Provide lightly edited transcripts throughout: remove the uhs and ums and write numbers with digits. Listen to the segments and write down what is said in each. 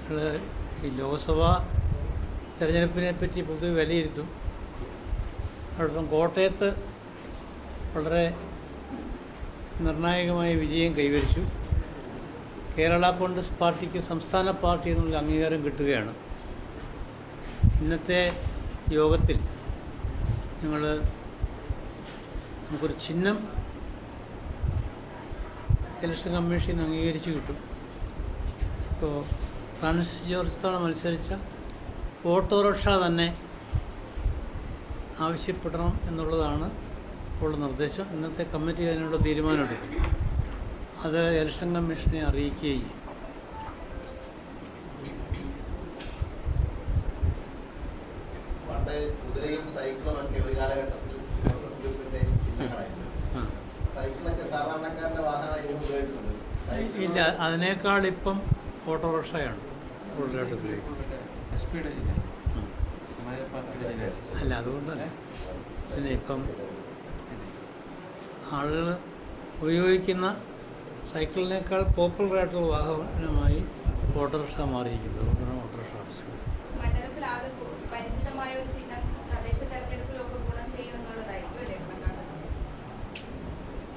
ഈ ലോക്സഭാ തെരഞ്ഞെടുപ്പിനെ പറ്റി പൊതുവെ വിലയിരുത്തും. അതോടൊപ്പം കോട്ടയത്ത് വളരെ നിർണായകമായ വിജയം കൈവരിച്ചു. കേരള കോൺഗ്രസ് പാർട്ടിക്ക് സംസ്ഥാന പാർട്ടി എന്നുള്ള അംഗീകാരം കിട്ടുകയാണ്. ഇന്നത്തെ യോഗത്തിൽ നമുക്കൊരു ചിഹ്നം ഇലക്ഷൻ കമ്മീഷൻ അംഗീകരിച്ച് കിട്ടും. ഇപ്പോൾ ഫ്രാൻസിസ് ജോർജ് തവണ മത്സരിച്ച ഓട്ടോറിക്ഷ തന്നെ ആവശ്യപ്പെടണം എന്നുള്ളതാണ് ഉള്ള നിർദ്ദേശം. ഇന്നത്തെ കമ്മിറ്റി അതിനുള്ള തീരുമാനമെടുക്കും. അത് ഇലക്ഷൻ കമ്മീഷനെ അറിയിക്കുകയും ചെയ്യും. കുതിരയും സൈക്കിളും ഒക്കെ ഒരു കാലഘട്ടത്തിൽ ജോസഫ് ഗ്രൂപ്പിന്റെ ചിഹ്നങ്ങളായിരുന്നു. സൈക്കിളൊക്കെ സാധാരണക്കാരന്റെ വാഹനമായി ഉപയോഗിക്കുന്നത്. ഇല്ല, അതിനേക്കാൾ ഇപ്പം ഓട്ടോറിക്ഷയാണ് കൂടുതലായിട്ട് ഉപയോഗിക്കുന്നത്. അല്ല, അതുകൊണ്ടല്ല. പിന്നെ ഇപ്പം ആളുകൾ ഉപയോഗിക്കുന്ന സൈക്കിളിനേക്കാൾ പോപ്പുലറായിട്ടുള്ള വാഹനമായി ഓട്ടോറിക്ഷ മാറിയിരിക്കുന്നത്. അതുകൊണ്ടാണ് ഓട്ടോറിക്ഷ ആവശ്യം.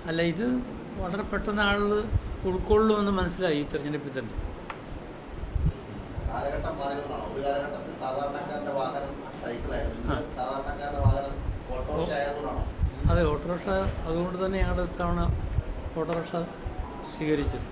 അല്ല, ഇത് വളരെ പെട്ടെന്ന് ആളുകൾ ഉൾക്കൊള്ളുമെന്ന് മനസ്സിലായി ഈ തെരഞ്ഞെടുപ്പിൽ തന്നെ. അതെ, ഓട്ടോറിക്ഷ. അതുകൊണ്ട് തന്നെ ഞങ്ങളുടെ ഇത്തവണ ഓട്ടോറിക്ഷ സ്വീകരിച്ചത്.